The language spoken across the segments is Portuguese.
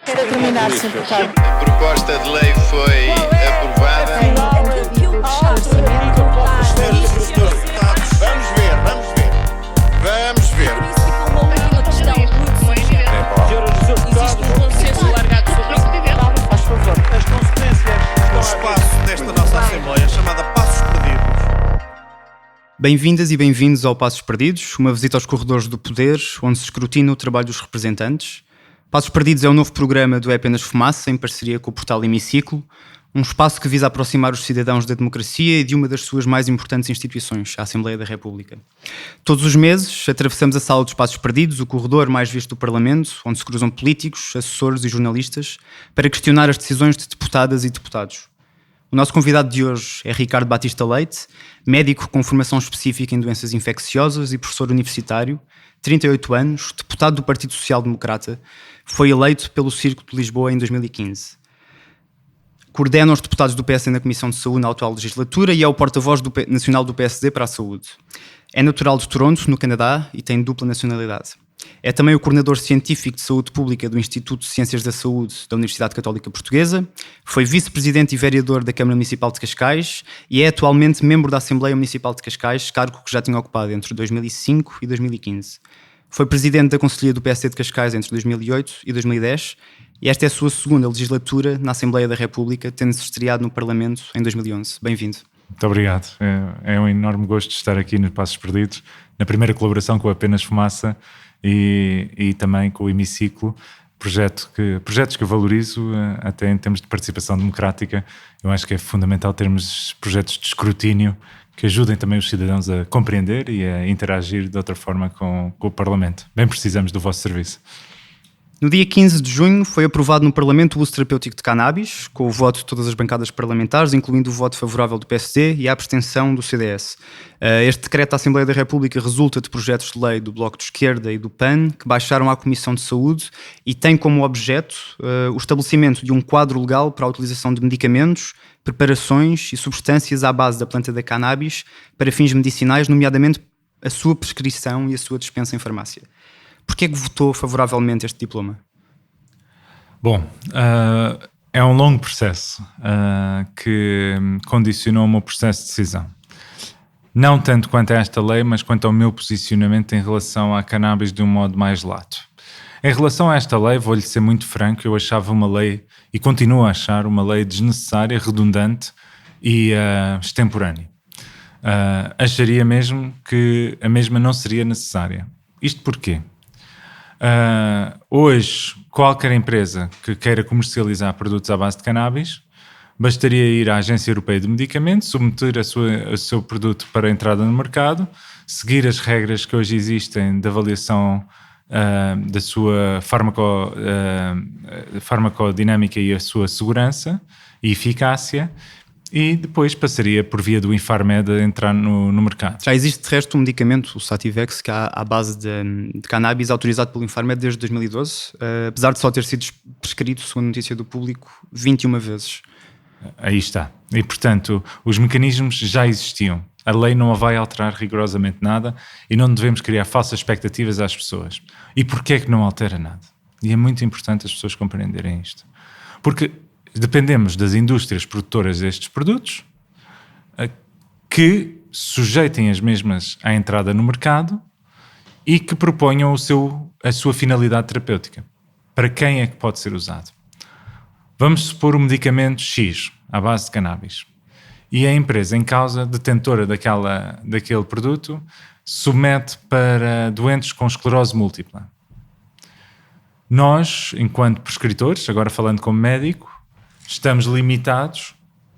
Quero terminar, Sr. Deputado. A proposta de lei foi aprovada. Senhores deputados, vamos ver. Existe um consenso largado sobre isso. Faz favor, as consequências do espaço desta nossa Assembleia, chamada Passos Perdidos. Bem-vindas e bem-vindos ao Passos Perdidos, uma visita aos corredores do poder, onde se escrutina o trabalho dos representantes. Passos Perdidos é um novo programa do É Apenas Fumaça, em parceria com o portal Hemiciclo, um espaço que visa aproximar os cidadãos da democracia e de uma das suas mais importantes instituições, a Assembleia da República. Todos os meses, atravessamos a sala dos Passos Perdidos, o corredor mais visto do Parlamento, onde se cruzam políticos, assessores e jornalistas, para questionar as decisões de deputadas e deputados. O nosso convidado de hoje é Ricardo Batista Leite, médico com formação específica em doenças infecciosas e professor universitário, 38 anos, deputado do Partido Social Democrata, foi eleito pelo Círculo de Lisboa em 2015. Coordena os deputados do PSD na Comissão de Saúde na atual legislatura e é o porta-voz nacional do PSD para a saúde. É natural de Toronto, no Canadá, e tem dupla nacionalidade. É também o coordenador científico de saúde pública do Instituto de Ciências da Saúde da Universidade Católica Portuguesa, foi vice-presidente e vereador da Câmara Municipal de Cascais e é atualmente membro da Assembleia Municipal de Cascais, cargo que já tinha ocupado entre 2005 e 2015. Foi presidente da Conselhia do PSD de Cascais entre 2008 e 2010 e esta é a sua segunda legislatura na Assembleia da República, tendo-se estreado no Parlamento em 2011. Bem-vindo. Muito obrigado. É um enorme gosto de estar aqui nos Passos Perdidos, na primeira colaboração com o Apenas Fumaça e também com o Hemiciclo, projetos que eu valorizo até em termos de participação democrática. Eu acho que é fundamental termos projetos de escrutínio que ajudem também os cidadãos a compreender e a interagir de outra forma com o Parlamento. Bem precisamos do vosso serviço. No dia 15 de junho foi aprovado no Parlamento o uso terapêutico de cannabis, com o voto de todas as bancadas parlamentares, incluindo o voto favorável do PSD e a abstenção do CDS. Este decreto da Assembleia da República resulta de projetos de lei do Bloco de Esquerda e do PAN, que baixaram à Comissão de Saúde e tem como objeto o estabelecimento de um quadro legal para a utilização de medicamentos, preparações e substâncias à base da planta da cannabis para fins medicinais, nomeadamente a sua prescrição e a sua dispensa em farmácia. Porquê é que votou favoravelmente este diploma? Bom, é um longo processo que condicionou o meu processo de decisão. Não tanto quanto a esta lei, mas quanto ao meu posicionamento em relação à cannabis de um modo mais lato. Em relação a esta lei, vou-lhe ser muito franco, eu achava uma lei, e continuo a achar, uma lei desnecessária, redundante e extemporânea. Acharia mesmo que a mesma não seria necessária. Isto porquê? Hoje, qualquer empresa que queira comercializar produtos à base de cannabis, bastaria ir à Agência Europeia de Medicamentos, submeter o seu produto para a entrada no mercado, seguir as regras que hoje existem de avaliação da sua farmacodinâmica e a sua segurança e eficácia, e depois passaria por via do Infarmed a entrar no mercado. Já existe de resto um medicamento, o Sativex, que há à base de cannabis, autorizado pelo Infarmed desde 2012, apesar de só ter sido prescrito, segundo a notícia do Público, 21 vezes. Aí está. E, portanto, os mecanismos já existiam. A lei não a vai alterar rigorosamente nada e não devemos criar falsas expectativas às pessoas. E porquê é que não altera nada? E é muito importante as pessoas compreenderem isto. Porque dependemos das indústrias produtoras destes produtos que sujeitem as mesmas à entrada no mercado e que proponham a sua finalidade terapêutica. Para quem é que pode ser usado? Vamos supor um medicamento X, à base de cannabis, e a empresa em causa, detentora daquele produto, submete para doentes com esclerose múltipla. Nós, enquanto prescritores, agora falando como médico, estamos limitados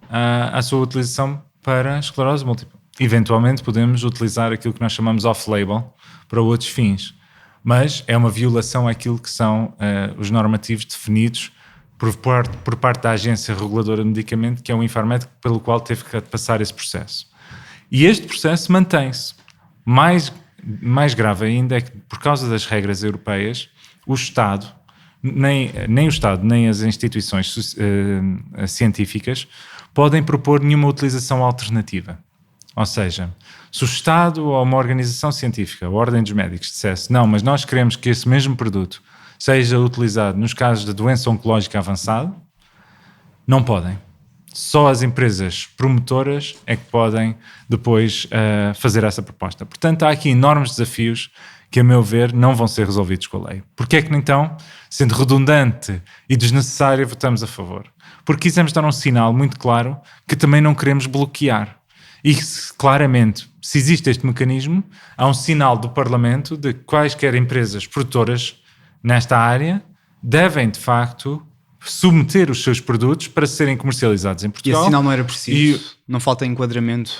à sua utilização para esclerose múltipla. Eventualmente podemos utilizar aquilo que nós chamamos off-label para outros fins, mas é uma violação àquilo que são os normativos definidos por parte da Agência Reguladora de Medicamento, que é o Infarmed, pelo qual teve que passar esse processo. E este processo mantém-se. Mais grave ainda é que, por causa das regras europeias, o Estado, nem o Estado, nem as instituições científicas podem propor nenhuma utilização alternativa. Ou seja, se o Estado ou uma organização científica, a Ordem dos Médicos, dissesse não, mas nós queremos que esse mesmo produto seja utilizado nos casos de doença oncológica avançada, não podem. Só as empresas promotoras é que podem depois fazer essa proposta. Portanto, há aqui enormes desafios que, a meu ver, não vão ser resolvidos com a lei. Porquê é que, então, sendo redundante e desnecessário, votamos a favor? Porque quisemos dar um sinal muito claro que também não queremos bloquear. E claramente, se existe este mecanismo, há um sinal do Parlamento de que quaisquer empresas produtoras nesta área devem, de facto, submeter os seus produtos para serem comercializados em E Portugal. esse sinal não era preciso, não falta enquadramento,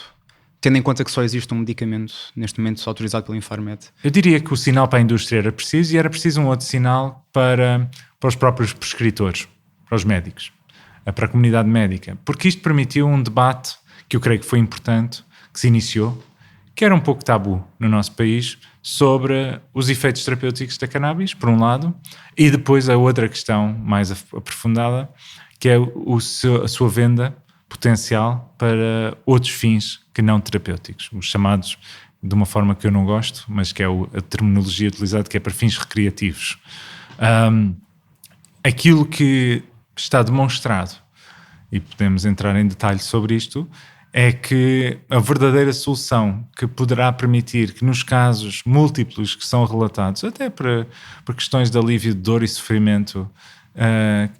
tendo em conta que só existe um medicamento, neste momento autorizado pelo Infarmed. Eu diria que o sinal para a indústria era preciso, e era preciso um outro sinal para os próprios prescritores, para os médicos, para a comunidade médica, porque isto permitiu um debate que eu creio que foi importante, que se iniciou, que era um pouco tabu no nosso país, sobre os efeitos terapêuticos da cannabis, por um lado, e depois a outra questão mais aprofundada, que é a sua venda potencial para outros fins que não terapêuticos, os chamados, de uma forma que eu não gosto, mas que é a terminologia utilizada, que é para fins recreativos. Aquilo que está demonstrado, e podemos entrar em detalhe sobre isto, é que a verdadeira solução que poderá permitir que nos casos múltiplos que são relatados, até por questões de alívio de dor e sofrimento,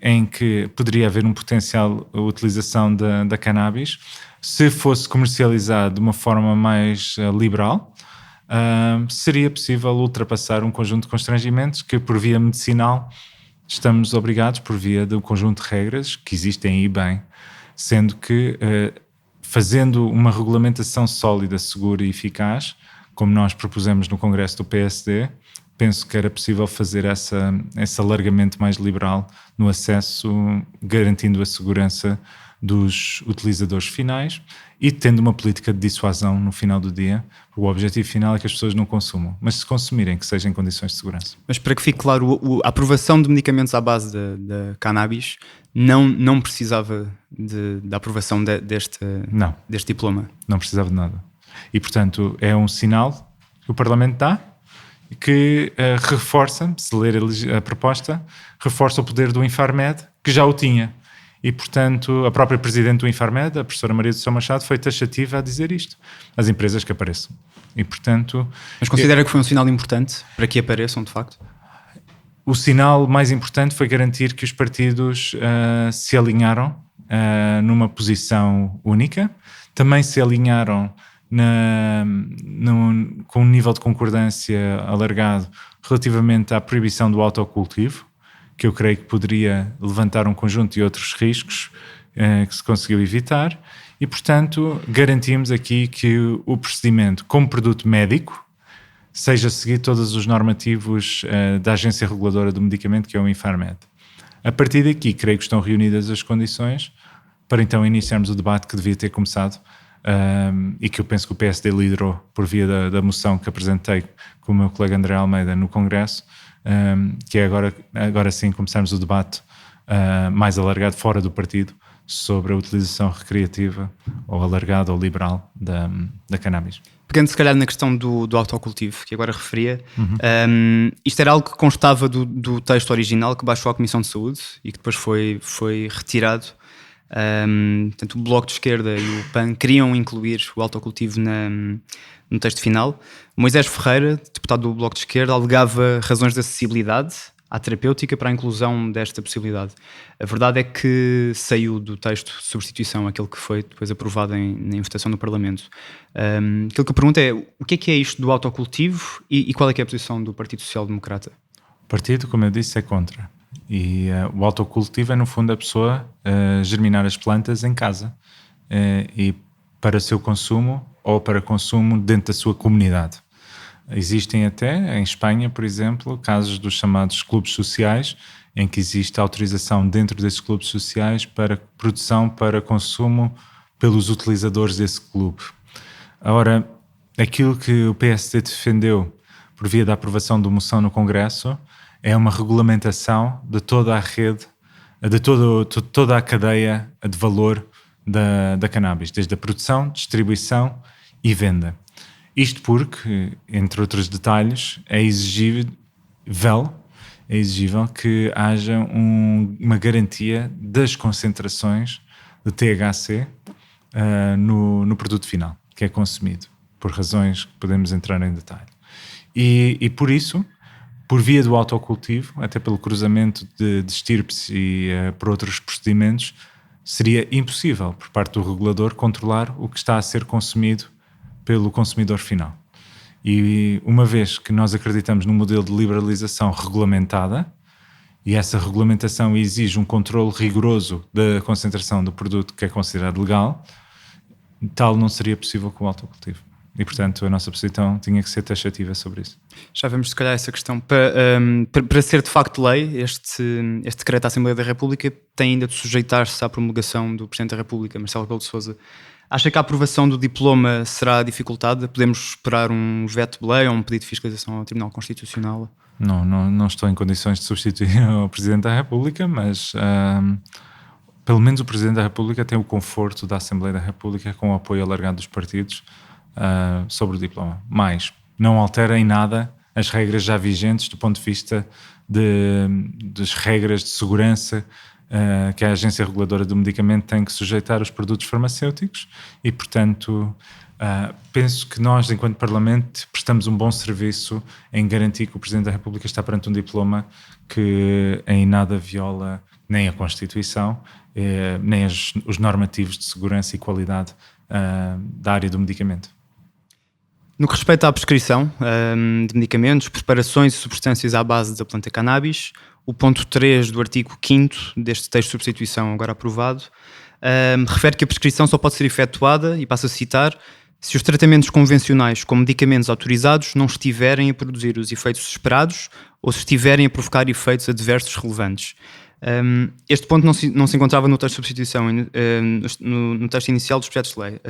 em que poderia haver um potencial utilização da cannabis, se fosse comercializado de uma forma mais liberal, seria possível ultrapassar um conjunto de constrangimentos que, por via medicinal, estamos obrigados, por via do conjunto de regras que existem aí bem, sendo que fazendo uma regulamentação sólida, segura e eficaz, como nós propusemos no Congresso do PSD, penso que era possível fazer esse alargamento mais liberal no acesso, garantindo a segurança dos utilizadores finais e tendo uma política de dissuasão no final do dia. O objetivo final é que as pessoas não consumam, mas se consumirem, que seja em condições de segurança. Mas para que fique claro, a aprovação de medicamentos à base da cannabis não precisava da aprovação deste diploma? Não precisava de nada. E, portanto, é um sinal que o Parlamento dá que reforça, se ler a proposta, reforça o poder do Infarmed, que já o tinha. E, portanto, a própria Presidente do Infarmed, a professora Maria do Céu Machado, foi taxativa a dizer isto. As empresas que apareçam. E, portanto... Mas considera que foi um sinal importante para que apareçam, de facto? O sinal mais importante foi garantir que os partidos se alinharam numa posição única. Também se alinharam com um nível de concordância alargado relativamente à proibição do autocultivo, que eu creio que poderia levantar um conjunto de outros riscos que se conseguiu evitar, e, portanto, garantimos aqui que o procedimento como produto médico seja seguir todos os normativos da Agência Reguladora do Medicamento, que é o Infarmed. A partir daqui, creio que estão reunidas as condições para então iniciarmos o debate que devia ter começado e que eu penso que o PSD liderou por via da moção que apresentei com o meu colega André Almeida no Congresso, que é agora sim começarmos o debate mais alargado fora do partido sobre a utilização recreativa ou alargada ou liberal da cannabis. Pegando se calhar na questão do autocultivo, que agora referia, isto era algo que constava do texto original que baixou à Comissão de Saúde e que depois foi retirado. Portanto, o Bloco de Esquerda e o PAN queriam incluir o autocultivo no texto final. Moisés Ferreira, deputado do Bloco de Esquerda, alegava razões de acessibilidade à terapêutica para a inclusão desta possibilidade. A verdade é que saiu do texto de substituição, aquele que foi depois aprovado em votação no Parlamento. Aquilo que eu pergunto é, o que é isto do autocultivo e qual é que é a posição do Partido Social Democrata? O partido, como eu disse, é contra. E o autocultivo é, no fundo, a pessoa germinar as plantas em casa e para seu consumo ou para consumo dentro da sua comunidade. Existem até, em Espanha, por exemplo, casos dos chamados clubes sociais, em que existe autorização dentro desses clubes sociais para produção para consumo pelos utilizadores desse clube. Ora, aquilo que o PSD defendeu por via da aprovação de moção no Congresso é uma regulamentação de toda a rede, de toda a cadeia de valor da cannabis, desde a produção, distribuição e venda. Isto porque, entre outros detalhes, é exigível é exigível que haja uma garantia das concentrações de THC no produto final, que é consumido, por razões que podemos entrar em detalhe. E por isso, por via do autocultivo, até pelo cruzamento de estirpes e por outros procedimentos, seria impossível, por parte do regulador, controlar o que está a ser consumido pelo consumidor final. E uma vez que nós acreditamos num modelo de liberalização regulamentada, e essa regulamentação exige um controle rigoroso da concentração do produto que é considerado legal, tal não seria possível com o autocultivo. E, portanto, a nossa posição tinha que ser taxativa sobre isso. Já vemos, se calhar, essa questão. Para ser de facto lei, este decreto da Assembleia da República tem ainda de sujeitar-se à promulgação do Presidente da República, Marcelo Rebelo de Sousa. Acha que a aprovação do diploma será dificultada? Podemos esperar um veto de lei ou um pedido de fiscalização ao Tribunal Constitucional? Não estou em condições de substituir o Presidente da República, mas pelo menos o Presidente da República tem o conforto da Assembleia da República com o apoio alargado dos partidos sobre o diploma. Mas não altera em nada as regras já vigentes do ponto de vista das regras de segurança que a Agência Reguladora do Medicamento tem que sujeitar os produtos farmacêuticos e, portanto, penso que nós, enquanto Parlamento, prestamos um bom serviço em garantir que o Presidente da República está perante um diploma que em nada viola nem a Constituição, nem os normativos de segurança e qualidade da área do medicamento. No que respeita à prescrição de medicamentos, preparações e substâncias à base da planta cannabis, o ponto 3 do artigo 5º deste texto de substituição agora aprovado refere que a prescrição só pode ser efetuada, e passo a citar, se os tratamentos convencionais com medicamentos autorizados não estiverem a produzir os efeitos esperados ou se estiverem a provocar efeitos adversos relevantes. Este ponto não se encontrava no texto de substituição, no texto inicial dos projetos de lei.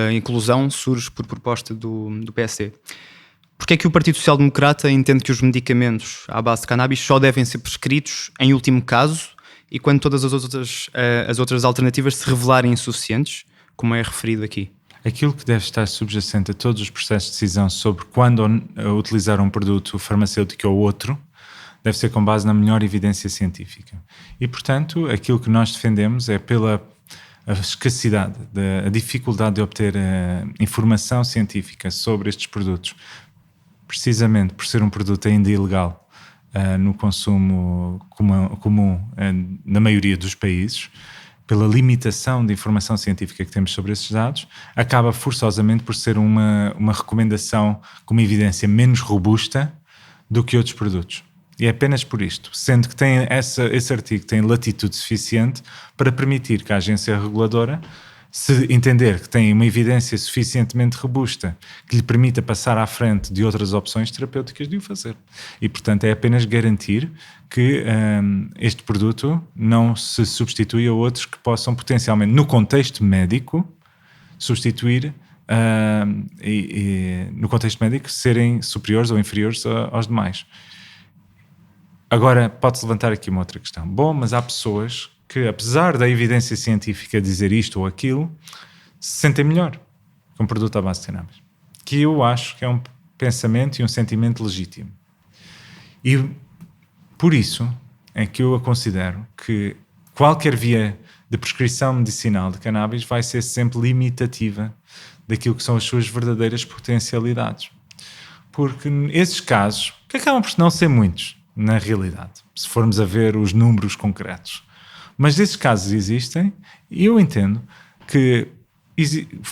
A inclusão surge por proposta do PSD. Porquê é que o Partido Social Democrata entende que os medicamentos à base de cannabis só devem ser prescritos em último caso e quando todas as outras alternativas se revelarem insuficientes, como é referido aqui? Aquilo que deve estar subjacente a todos os processos de decisão sobre quando utilizar um produto farmacêutico ou outro deve ser com base na melhor evidência científica. E, portanto, aquilo que nós defendemos é pela escassidade, a dificuldade de obter informação científica sobre estes produtos, precisamente por ser um produto ainda ilegal no consumo comum na maioria dos países, pela limitação de informação científica que temos sobre esses dados, acaba forçosamente por ser uma recomendação com uma evidência menos robusta do que outros produtos. E é apenas por isto, sendo que tem esse artigo tem latitude suficiente para permitir que a agência reguladora, se entender que tem uma evidência suficientemente robusta que lhe permita passar à frente de outras opções terapêuticas, de o fazer. E, portanto, é apenas garantir que este produto não se substitui a outros que possam potencialmente, no contexto médico, substituir no contexto médico, serem superiores ou inferiores aos demais. Agora, pode-se levantar aqui uma outra questão. Bom, mas há pessoas que, apesar da evidência científica dizer isto ou aquilo, se sentem melhor com um produto à base de cannabis. Que eu acho que é um pensamento e um sentimento legítimo. E por isso é que eu considero que qualquer via de prescrição medicinal de cannabis vai ser sempre limitativa daquilo que são as suas verdadeiras potencialidades. Porque esses casos, que acabam por não ser muitos, na realidade, se formos a ver os números concretos. Mas esses casos existem e eu entendo que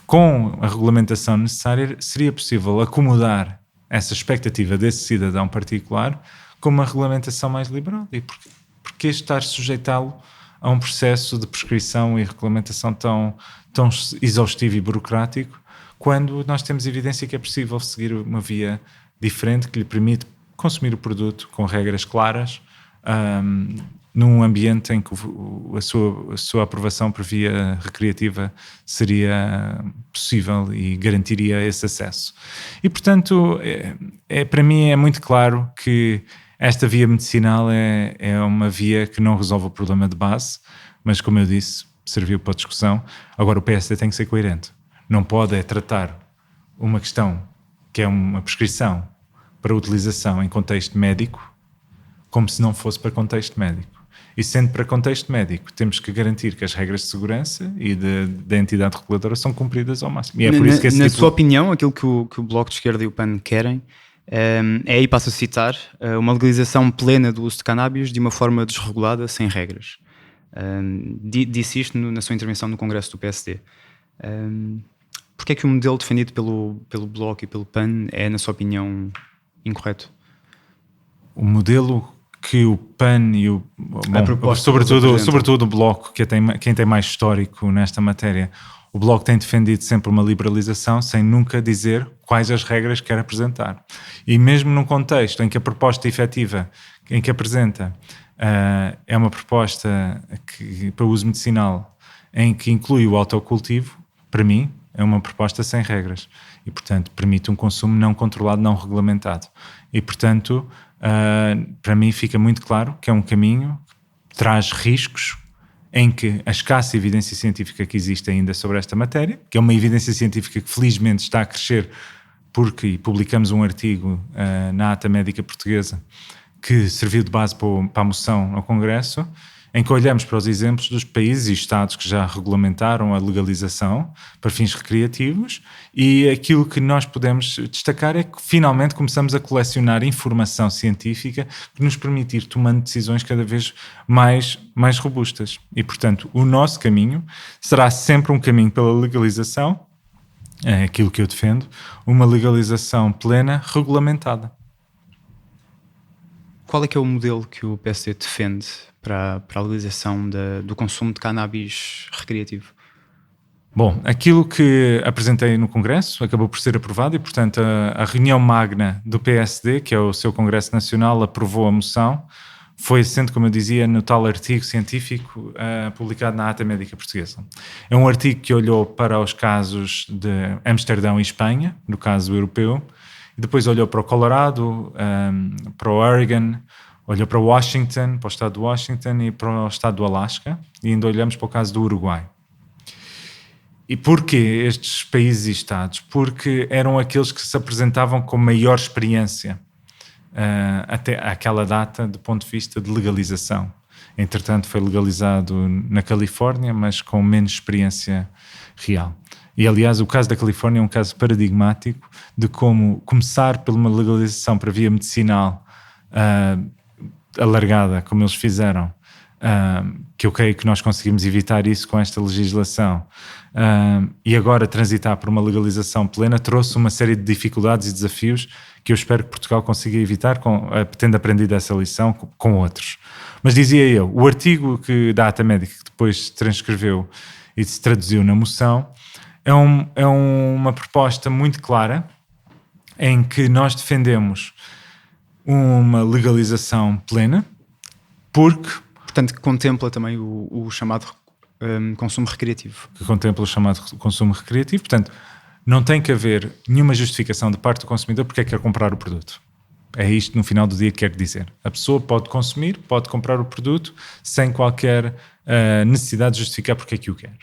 com a regulamentação necessária seria possível acomodar essa expectativa desse cidadão particular com uma regulamentação mais liberal. E porque estar sujeitá-lo a um processo de prescrição e regulamentação tão exaustivo e burocrático quando nós temos evidência que é possível seguir uma via diferente que lhe permite consumir o produto com regras claras, num ambiente em que a sua aprovação por via recreativa seria possível e garantiria esse acesso. E, portanto, para mim é muito claro que esta via medicinal é uma via que não resolve o problema de base, mas, como eu disse, serviu para a discussão. Agora o PSD tem que ser coerente. Não pode tratar uma questão que é uma prescrição para utilização em contexto médico como se não fosse para contexto médico. E sendo para contexto médico, temos que garantir que as regras de segurança e da entidade reguladora são cumpridas ao máximo. E é por isso que na sua opinião, aquilo que o Bloco de Esquerda e o PAN querem é, e passo a citar, uma legalização plena do uso de cannabis de uma forma desregulada, sem regras. Disse isto na sua intervenção no Congresso do PSD. Porquê é que o modelo defendido pelo Bloco e pelo PAN é, na sua opinião, incorreto? O modelo que o PAN e sobretudo o Bloco, quem tem mais histórico nesta matéria, o Bloco tem defendido sempre uma liberalização sem nunca dizer quais as regras quer apresentar. E mesmo num contexto em que a proposta efetiva em que apresenta é uma proposta para uso medicinal em que inclui o autocultivo, para mim é uma proposta sem regras e, portanto, permite um consumo não controlado, não regulamentado. E, portanto, para mim fica muito claro que é um caminho que traz riscos em que a escassa evidência científica que existe ainda sobre esta matéria, que é uma evidência científica que felizmente está a crescer porque publicamos um artigo na Ata Médica Portuguesa que serviu de base para a moção ao Congresso, em que olhamos para os exemplos dos países e estados que já regulamentaram a legalização para fins recreativos, e aquilo que nós podemos destacar é que finalmente começamos a colecionar informação científica que nos permite ir tomando decisões cada vez mais robustas. E, portanto, o nosso caminho será sempre um caminho pela legalização, é aquilo que eu defendo, uma legalização plena, regulamentada. Qual é que é o modelo que o PSD defende para a legalização do consumo de cannabis recreativo? Bom, aquilo que apresentei no Congresso acabou por ser aprovado e, portanto, a reunião magna do PSD, que é o seu Congresso Nacional, aprovou a moção. Foi assente, como eu dizia, no tal artigo científico publicado na Ata Médica Portuguesa. É um artigo que olhou para os casos de Amsterdão e Espanha, no caso europeu, e depois olhou para o Colorado, para o Oregon, olhou para Washington, para o estado de Washington e para o estado do Alasca, e ainda olhamos para o caso do Uruguai. E porquê estes países e estados? Porque eram aqueles que se apresentavam com maior experiência até àquela data do ponto de vista de legalização. Entretanto, foi legalizado na Califórnia, mas com menos experiência real. E, aliás, o caso da Califórnia é um caso paradigmático de como começar por uma legalização para via medicinal alargada, como eles fizeram, que eu creio que nós conseguimos evitar isso com esta legislação, e agora transitar por uma legalização plena trouxe uma série de dificuldades e desafios que eu espero que Portugal consiga evitar, tendo aprendido essa lição com outros. Mas dizia eu, o artigo da Ata Médica, que depois se transcreveu e se traduziu na moção, é uma proposta muito clara em que nós defendemos uma legalização plena, Portanto, que contempla também o chamado consumo recreativo. Que contempla o chamado consumo recreativo. Portanto, não tem que haver nenhuma justificação de parte do consumidor porque é que quer comprar o produto. É isto, no final do dia, que quer dizer. A pessoa pode consumir, pode comprar o produto sem qualquer necessidade de justificar porque é que o quer.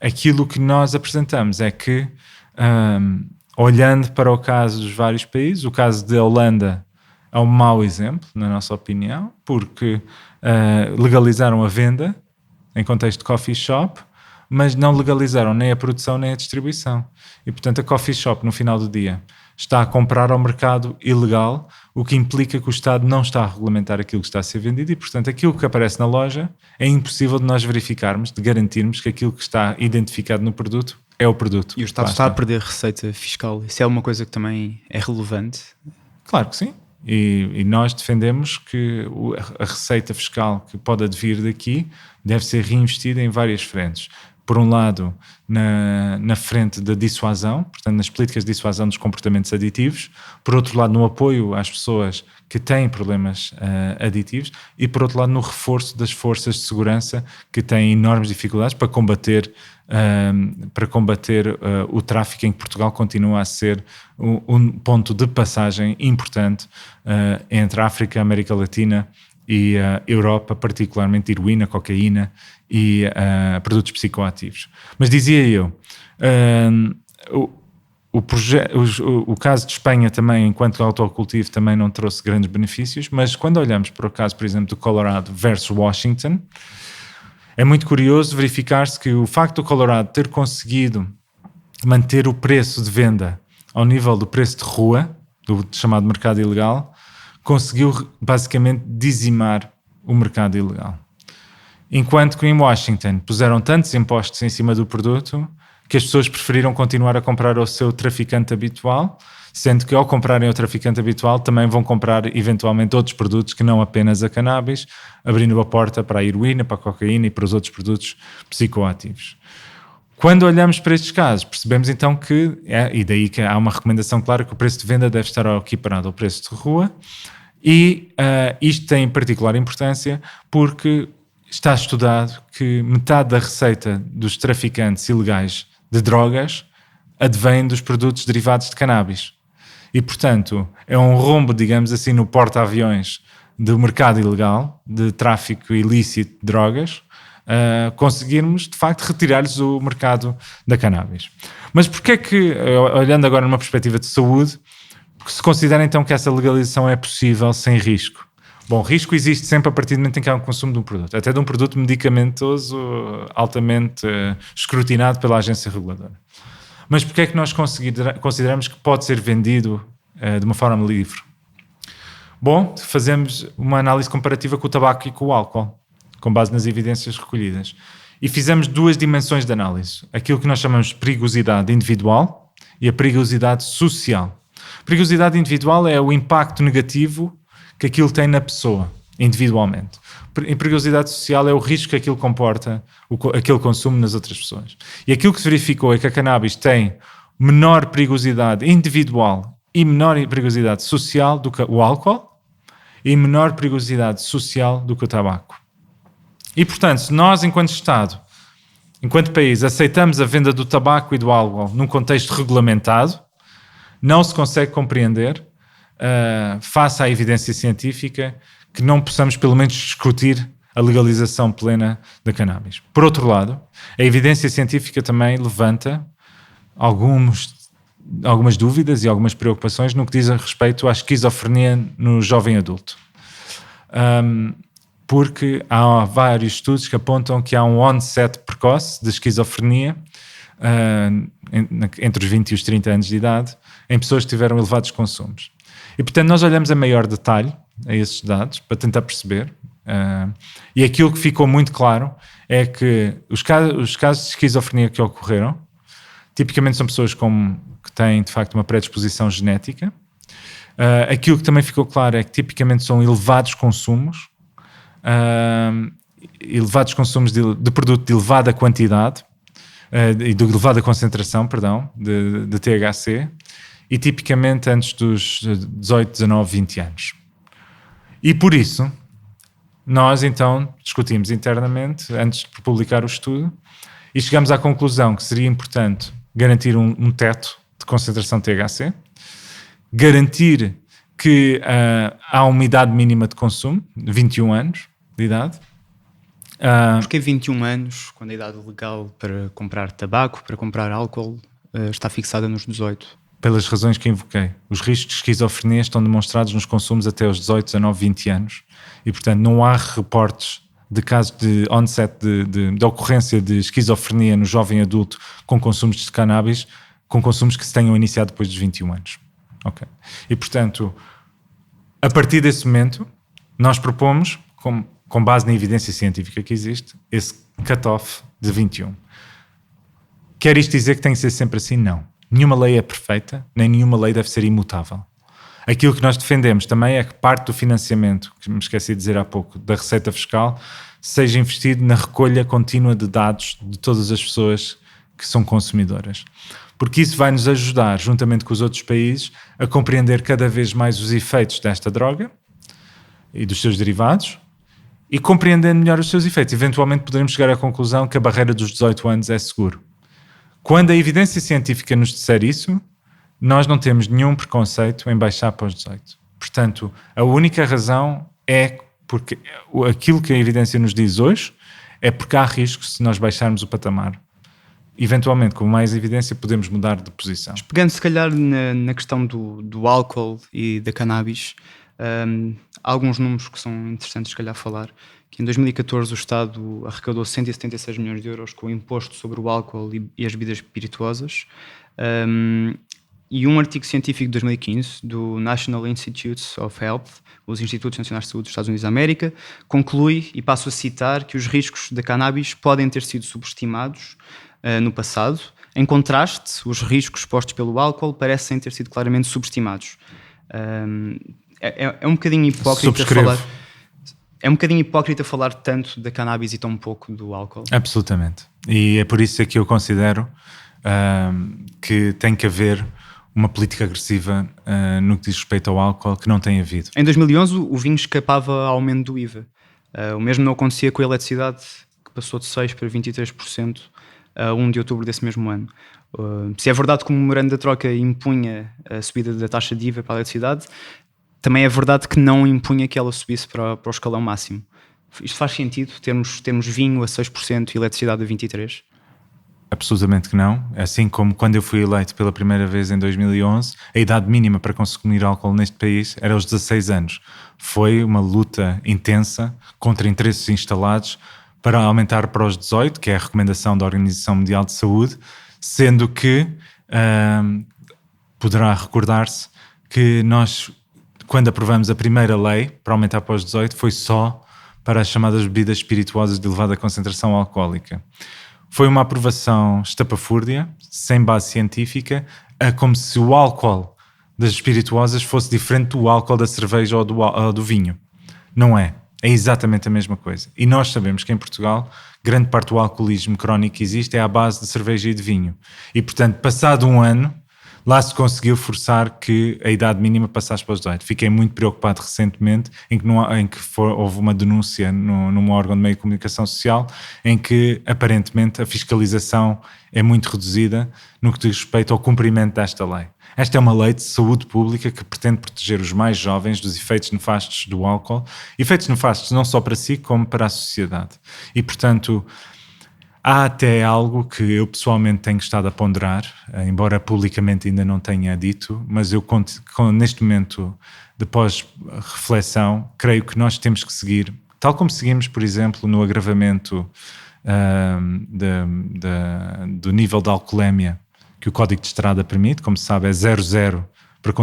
Aquilo que nós apresentamos é que, olhando para o caso dos vários países, o caso da Holanda é um mau exemplo, na nossa opinião, porque legalizaram a venda em contexto de coffee shop, mas não legalizaram nem a produção nem a distribuição. E, portanto, a coffee shop, no final do dia, está a comprar ao mercado ilegal, o que implica que o Estado não está a regulamentar aquilo que está a ser vendido e, portanto, aquilo que aparece na loja é impossível de nós verificarmos, de garantirmos que aquilo que está identificado no produto é o produto. E o Estado está a perder receita fiscal. Isso é uma coisa que também é relevante? Claro que sim. E nós defendemos que a receita fiscal que pode advir daqui deve ser reinvestida em várias frentes. Por um lado, na frente da dissuasão, portanto, nas políticas de dissuasão dos comportamentos aditivos. Por outro lado, no apoio às pessoas que têm problemas aditivos. E, por outro lado, no reforço das forças de segurança que têm enormes dificuldades para combater o tráfico, em que Portugal continua a ser um ponto de passagem importante entre a África, a América Latina e a Europa, particularmente heroína, cocaína e produtos psicoativos. Mas dizia eu, o caso de Espanha também, enquanto autocultivo, também não trouxe grandes benefícios, mas quando olhamos para o caso, por exemplo, do Colorado versus Washington, é muito curioso verificar-se que o facto do Colorado ter conseguido manter o preço de venda ao nível do preço de rua, do chamado mercado ilegal, conseguiu basicamente dizimar o mercado ilegal. Enquanto que em Washington puseram tantos impostos em cima do produto que as pessoas preferiram continuar a comprar ao seu traficante habitual, sendo que ao comprarem ao traficante habitual também vão comprar eventualmente outros produtos que não apenas a cannabis, abrindo a porta para a heroína, para a cocaína e para os outros produtos psicoativos. Quando olhamos para estes casos, percebemos então que, e daí que há uma recomendação clara que o preço de venda deve estar equiparado ao preço de rua, e isto tem particular importância porque está estudado que metade da receita dos traficantes ilegais de drogas advém dos produtos derivados de cannabis. E, portanto, é um rombo, digamos assim, no porta-aviões do mercado ilegal, de tráfico ilícito de drogas, conseguirmos, de facto, retirar-lhes o mercado da cannabis. Mas porquê é que, olhando agora numa perspectiva de saúde, se considera então que essa legalização é possível sem risco? Bom, risco existe sempre a partir do momento em que há um consumo de um produto, até de um produto medicamentoso altamente escrutinado pela agência reguladora. Mas porquê é que nós consideramos que pode ser vendido de uma forma livre? Bom, fazemos uma análise comparativa com o tabaco e com o álcool, com base nas evidências recolhidas. E fizemos duas dimensões de análise. Aquilo que nós chamamos de perigosidade individual e a perigosidade social. A perigosidade individual é o impacto negativo que aquilo tem na pessoa, individualmente. A perigosidade social é o risco que aquilo comporta, aquele consumo nas outras pessoas. E aquilo que se verificou é que a cannabis tem menor perigosidade individual e menor perigosidade social do que o álcool e menor perigosidade social do que o tabaco. E, portanto, se nós, enquanto Estado, enquanto país, aceitamos a venda do tabaco e do álcool num contexto regulamentado, não se consegue compreender, face à evidência científica, que não possamos pelo menos discutir a legalização plena da cannabis. Por outro lado, a evidência científica também levanta algumas dúvidas e algumas preocupações no que diz a respeito à esquizofrenia no jovem adulto. Porque há vários estudos que apontam que há um onset precoce de esquizofrenia entre os 20 e os 30 anos de idade em pessoas que tiveram elevados consumos. E, portanto, nós olhamos a maior detalhe a esses dados para tentar perceber. E aquilo que ficou muito claro é que os casos de esquizofrenia que ocorreram tipicamente são pessoas que têm, de facto, uma predisposição genética. Aquilo que também ficou claro é que tipicamente são elevados consumos de produto de elevada quantidade e de elevada concentração, de THC, e tipicamente antes dos 18, 19, 20 anos. E por isso, nós então discutimos internamente, antes de publicar o estudo, e chegamos à conclusão que seria importante garantir um teto de concentração de THC, garantir que há uma idade mínima de consumo, 21 anos de idade. Porque 21 anos, quando a idade legal para comprar tabaco, para comprar álcool, está fixada nos 18? Pelas razões que invoquei. Os riscos de esquizofrenia estão demonstrados nos consumos até aos 18, 19, 20 anos. E, portanto, não há reportes de casos de onset, de ocorrência de esquizofrenia no jovem adulto com consumos de cannabis, com consumos que se tenham iniciado depois dos 21 anos. Okay. E, portanto, a partir desse momento, nós propomos, com base na evidência científica que existe, esse cut-off de 21. Quer isto dizer que tem que ser sempre assim? Não. Nenhuma lei é perfeita, nem nenhuma lei deve ser imutável. Aquilo que nós defendemos também é que parte do financiamento, que me esqueci de dizer há pouco, da receita fiscal, seja investido na recolha contínua de dados de todas as pessoas que são consumidoras. Porque isso vai nos ajudar, juntamente com os outros países, a compreender cada vez mais os efeitos desta droga e dos seus derivados, e compreendendo melhor os seus efeitos. Eventualmente poderemos chegar à conclusão que a barreira dos 18 anos é seguro. Quando a evidência científica nos disser isso, nós não temos nenhum preconceito em baixar para os 18. Portanto, a única razão é porque aquilo que a evidência nos diz hoje é porque há riscos se nós baixarmos o patamar. eventualmente, com mais evidência, podemos mudar de posição. Pegando se calhar na questão do álcool e da cannabis, há alguns números que são interessantes se calhar falar, que em 2014 o Estado arrecadou 176 milhões de euros com o imposto sobre o álcool e as bebidas espirituosas, e um artigo científico de 2015 do National Institutes of Health, os Institutos Nacionais de Saúde dos Estados Unidos da América, conclui, e passo a citar, que os riscos da cannabis podem ter sido subestimados no passado. Em contraste, os riscos postos pelo álcool parecem ter sido claramente subestimados. É um bocadinho hipócrita falar... É um bocadinho hipócrita falar tanto da cannabis e tão pouco do álcool. Absolutamente. E é por isso que eu considero que tem que haver uma política agressiva no que diz respeito ao álcool, que não tem havido. Em 2011 o vinho escapava ao aumento do IVA. O mesmo não acontecia com a eletricidade, que passou de 6% para 23% a 1 de outubro desse mesmo ano. Se é verdade que o memorando da troca impunha a subida da taxa de IVA para a eletricidade, também é verdade que não impunha que ela subisse para o escalão máximo. Isto faz sentido, termos vinho a 6% e eletricidade a 23%? Absolutamente que não. Assim como quando eu fui eleito pela primeira vez em 2011, a idade mínima para consumir álcool neste país era aos 16 anos. Foi uma luta intensa contra interesses instalados para aumentar para os 18, que é a recomendação da Organização Mundial de Saúde, sendo que poderá recordar-se que nós, quando aprovamos a primeira lei para aumentar para os 18, foi só para as chamadas bebidas espirituosas de elevada concentração alcoólica. Foi uma aprovação estapafúrdia, sem base científica, como se o álcool das espirituosas fosse diferente do álcool da cerveja ou do vinho. Não é. É exatamente a mesma coisa. E nós sabemos que em Portugal, grande parte do alcoolismo crónico que existe é à base de cerveja e de vinho. E, portanto, passado um ano, lá se conseguiu forçar que a idade mínima passasse para os 18. Fiquei muito preocupado recentemente em que houve uma denúncia num órgão de meio de comunicação social em que aparentemente a fiscalização é muito reduzida no que diz respeito ao cumprimento desta lei. Esta é uma lei de saúde pública que pretende proteger os mais jovens dos efeitos nefastos do álcool, efeitos nefastos não só para si como para a sociedade. E, portanto, há até algo que eu pessoalmente tenho estado a ponderar, embora publicamente ainda não tenha dito, mas eu neste momento de pós-reflexão, creio que nós temos que seguir, tal como seguimos, por exemplo, no agravamento do nível de alcoolemia que o Código de Estrada permite, como se sabe é 0,0 para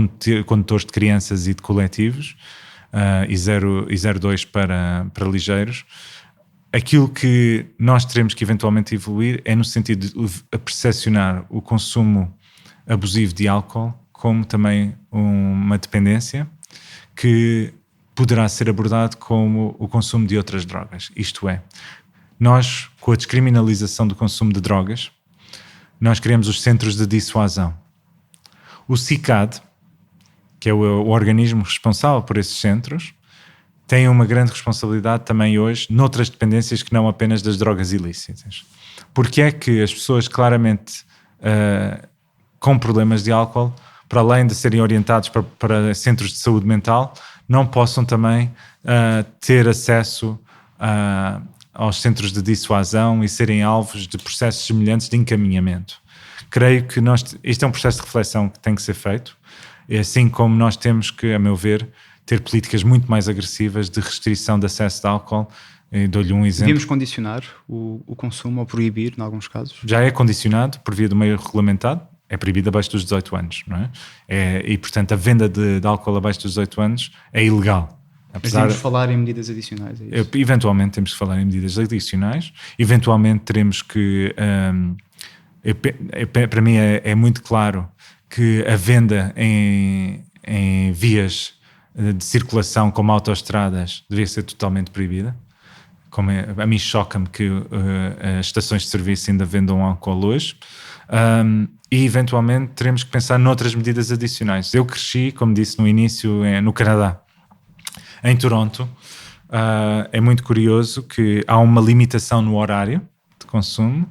condutores de crianças e de coletivos e 0,2 para ligeiros. Aquilo que nós teremos que eventualmente evoluir é no sentido de percepcionar o consumo abusivo de álcool como também uma dependência que poderá ser abordado como o consumo de outras drogas. Isto é, nós, com a descriminalização do consumo de drogas, nós criamos os centros de dissuasão. O CICAD, que é o organismo responsável por esses centros, tem uma grande responsabilidade também hoje noutras dependências que não apenas das drogas ilícitas. Porque é que as pessoas claramente com problemas de álcool, para além de serem orientados para centros de saúde mental, não possam também ter acesso aos centros de dissuasão e serem alvos de processos semelhantes de encaminhamento. Creio que isto é um processo de reflexão que tem que ser feito, assim como nós temos que, a meu ver, ter políticas muito mais agressivas de restrição de acesso de álcool. Dou-lhe um exemplo. Devíamos condicionar o consumo ou proibir, em alguns casos? Já é condicionado por via do meio regulamentado, é proibido abaixo dos 18 anos, não é? E, portanto, a venda de álcool abaixo dos 18 anos é ilegal. Mas temos de falar em medidas adicionais, é isso? Eventualmente temos que falar em medidas adicionais, eventualmente teremos que... para mim é muito claro que a venda em vias de circulação como autoestradas devia ser totalmente proibida. A mim choca-me que as estações de serviço ainda vendam álcool hoje. E eventualmente teremos que pensar noutras medidas adicionais. Eu cresci, como disse no início, no Canadá. Em Toronto, é muito curioso que há uma limitação no horário de consumo.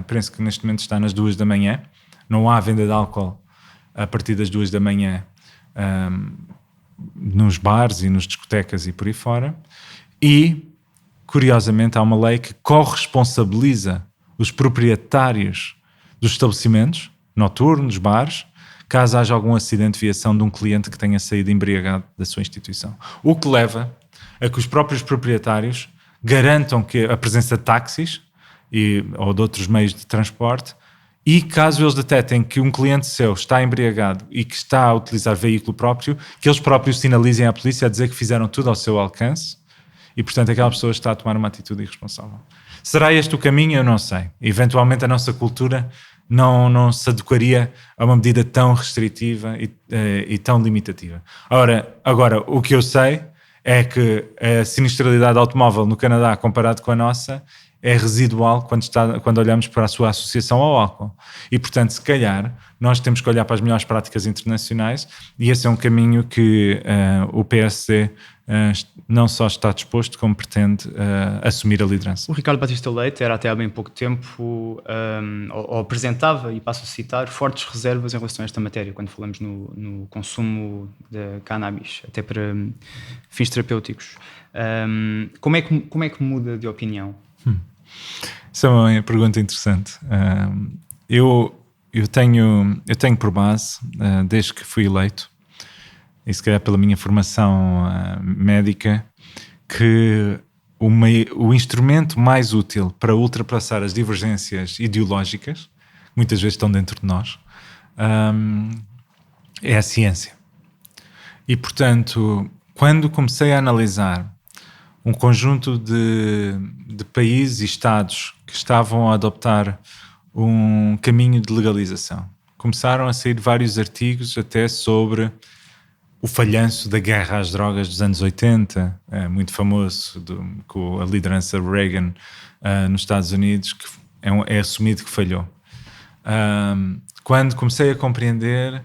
Penso que neste momento está nas 2 da manhã. Não há venda de álcool a partir das 2 da manhã nos bares e nos discotecas e por aí fora. E, curiosamente, há uma lei que corresponsabiliza os proprietários dos estabelecimentos noturnos, bares, caso haja algum acidente de viação de um cliente que tenha saído embriagado da sua instituição. O que leva a que os próprios proprietários garantam que a presença de táxis ou de outros meios de transporte, e caso eles detectem que um cliente seu está embriagado e que está a utilizar veículo próprio, que eles próprios sinalizem à polícia a dizer que fizeram tudo ao seu alcance e, portanto, aquela pessoa está a tomar uma atitude irresponsável. Será este o caminho? Eu não sei. Eventualmente a nossa cultura não se adequaria a uma medida tão restritiva e tão limitativa. Agora, o que eu sei é que a sinistralidade automóvel no Canadá, comparado com a nossa, é residual quando olhamos para a sua associação ao álcool. E, portanto, se calhar, nós temos que olhar para as melhores práticas internacionais, e esse é um caminho que o PSD não só está disposto, como pretende assumir a liderança. O Ricardo Batista Leite era até há bem pouco tempo, ou apresentava, e passo a citar, fortes reservas em relação a esta matéria, quando falamos no consumo de cannabis, até para fins terapêuticos. Como é que muda de opinião? Isso é uma pergunta interessante. Eu tenho por base, desde que fui eleito, e se calhar pela minha formação médica, que o instrumento mais útil para ultrapassar as divergências ideológicas, muitas vezes estão dentro de nós, é a ciência. E, portanto, quando comecei a analisar um conjunto de países e estados que estavam a adoptar um caminho de legalização, começaram a sair vários artigos até sobre o falhanço da guerra às drogas dos anos 80, muito famoso, com a liderança Reagan nos Estados Unidos, que é assumido que falhou. Quando comecei a compreender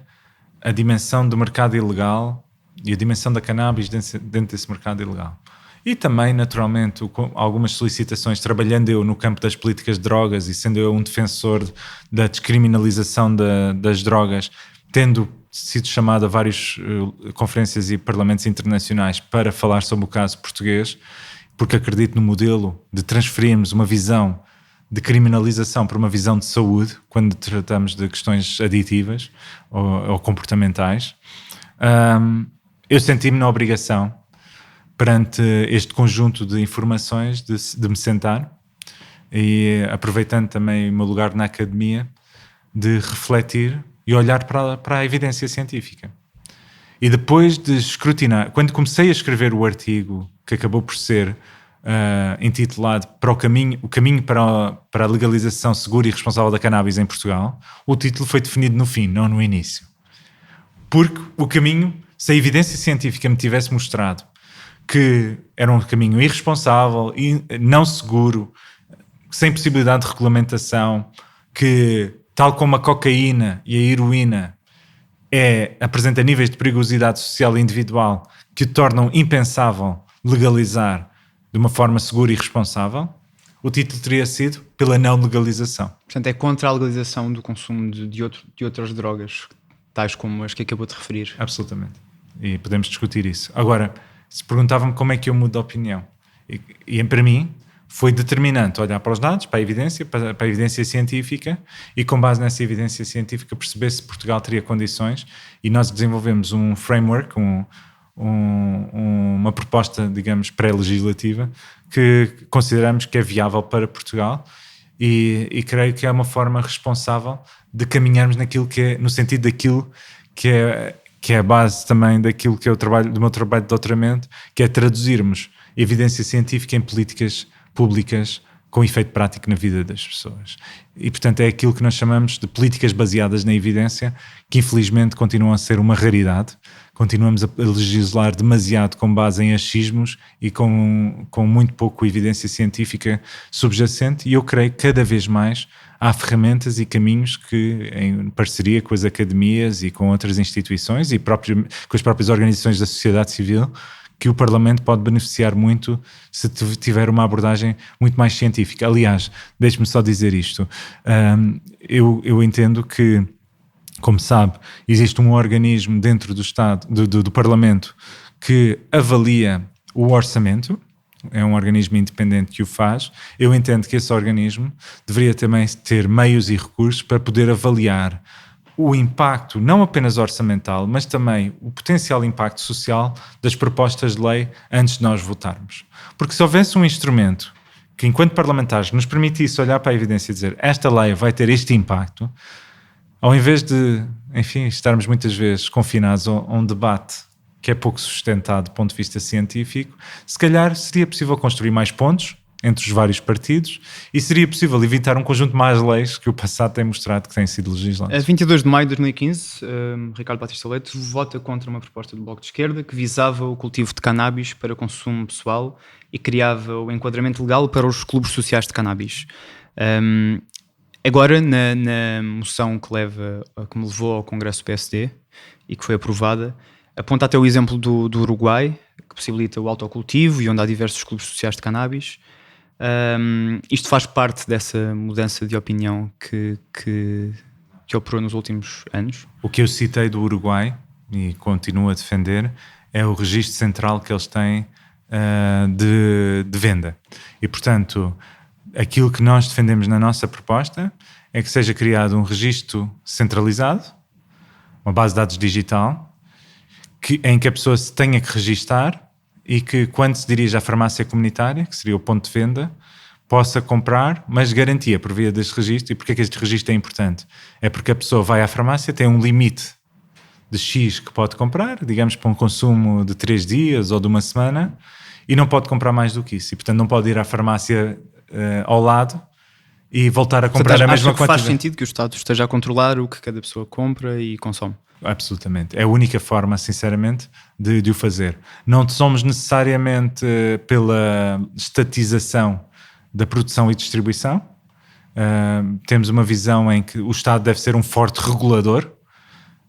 a dimensão do mercado ilegal e a dimensão da cannabis dentro desse mercado ilegal. E também, naturalmente, com algumas solicitações, trabalhando eu no campo das políticas de drogas e sendo eu um defensor da descriminalização das drogas, tendo sido chamado a várias conferências e parlamentos internacionais para falar sobre o caso português, porque acredito no modelo de transferirmos uma visão de criminalização para uma visão de saúde, quando tratamos de questões aditivas ou comportamentais. Eu senti-me na obrigação, perante este conjunto de informações, de me sentar e, aproveitando também o meu lugar na academia, de refletir e olhar para a evidência científica. E depois de escrutinar, quando comecei a escrever o artigo, que acabou por ser intitulado O caminho para a legalização segura e responsável da cannabis em Portugal, o título foi definido no fim, não no início. Porque o caminho, se a evidência científica me tivesse mostrado que era um caminho irresponsável e não seguro, sem possibilidade de regulamentação, que, tal como a cocaína e a heroína, apresenta níveis de perigosidade social e individual que tornam impensável legalizar de uma forma segura e responsável, o título teria sido pela não legalização. Portanto, é contra a legalização do consumo de outras drogas, tais como as que acabou de referir. Absolutamente. E podemos discutir isso. Agora, se perguntavam-me como é que eu mudo de opinião. E para mim foi determinante olhar para os dados, para a evidência científica, e com base nessa evidência científica perceber se Portugal teria condições, e nós desenvolvemos um framework, uma proposta, digamos, pré-legislativa que consideramos que é viável para Portugal, e creio que é uma forma responsável de caminharmos naquilo que é, no sentido daquilo que é a base também daquilo que é do meu trabalho de doutoramento, que é traduzirmos evidência científica em políticas públicas com efeito prático na vida das pessoas. E, portanto, é aquilo que nós chamamos de políticas baseadas na evidência, que infelizmente continuam a ser uma raridade. Continuamos a legislar demasiado com base em achismos e com muito pouco evidência científica subjacente, e eu creio que cada vez mais há ferramentas e caminhos que, em parceria com as academias e com outras instituições e com as próprias organizações da sociedade civil, que o Parlamento pode beneficiar muito se tiver uma abordagem muito mais científica. Aliás, deixe-me só dizer isto. Eu entendo que, como sabe, existe um organismo dentro do Estado, do Parlamento, que avalia o orçamento é um organismo independente que o faz, eu entendo que esse organismo deveria também ter meios e recursos para poder avaliar o impacto, não apenas orçamental, mas também o potencial impacto social das propostas de lei antes de nós votarmos. Porque se houvesse um instrumento que, enquanto parlamentares, nos permitisse olhar para a evidência e dizer esta lei vai ter este impacto, ao invés de, enfim, estarmos muitas vezes confinados a um debate que é pouco sustentado do ponto de vista científico, se calhar seria possível construir mais pontos entre os vários partidos e seria possível evitar um conjunto de más leis que o passado tem mostrado que têm sido legisladas. A 22 de maio de 2015, Ricardo Batista Leite vota contra uma proposta do Bloco de Esquerda que visava o cultivo de cannabis para consumo pessoal e criava o enquadramento legal para os clubes sociais de cannabis. Agora, na moção que me levou ao Congresso do PSD e que foi aprovada, aponta até o exemplo do Uruguai, que possibilita o autocultivo e onde há diversos clubes sociais de cannabis. Isto faz parte dessa mudança de opinião que operou nos últimos anos. O que eu citei do Uruguai, e continuo a defender, é o registro central que eles têm de venda. E, portanto, aquilo que nós defendemos na nossa proposta é que seja criado um registro centralizado, uma base de dados digital, em que a pessoa se tenha que registar e que, quando se dirige à farmácia comunitária, que seria o ponto de venda, possa comprar, mas garantia por via deste registro. E porquê que este registro é importante? É porque a pessoa vai à farmácia, tem um limite de X que pode comprar, digamos para um consumo de 3 dias ou de uma semana, e não pode comprar mais do que isso. E, portanto, não pode ir à farmácia ao lado e voltar a comprar a mesma quantidade. Faz sentido que o Estado esteja a controlar o que cada pessoa compra e consome. Absolutamente. É a única forma, sinceramente, de o fazer. Não somos necessariamente pela estatização da produção e distribuição. Temos uma visão em que o Estado deve ser um forte regulador,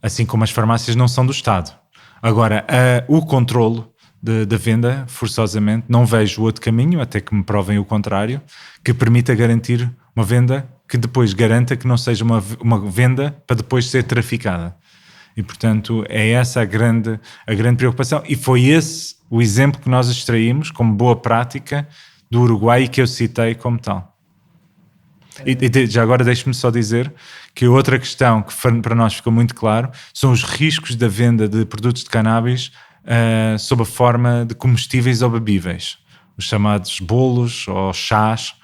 assim como as farmácias não são do Estado. Agora, o controlo da venda, forçosamente, não vejo outro caminho, até que me provem o contrário, que permita garantir uma venda que depois garanta que não seja uma venda para depois ser traficada. E, portanto, é essa a grande preocupação. E foi esse o exemplo que nós extraímos como boa prática do Uruguai e que eu citei como tal. E já agora deixe-me só dizer que outra questão que para nós ficou muito claro são os riscos da venda de produtos de cannabis sob a forma de comestíveis ou bebíveis. Os chamados bolos ou chás.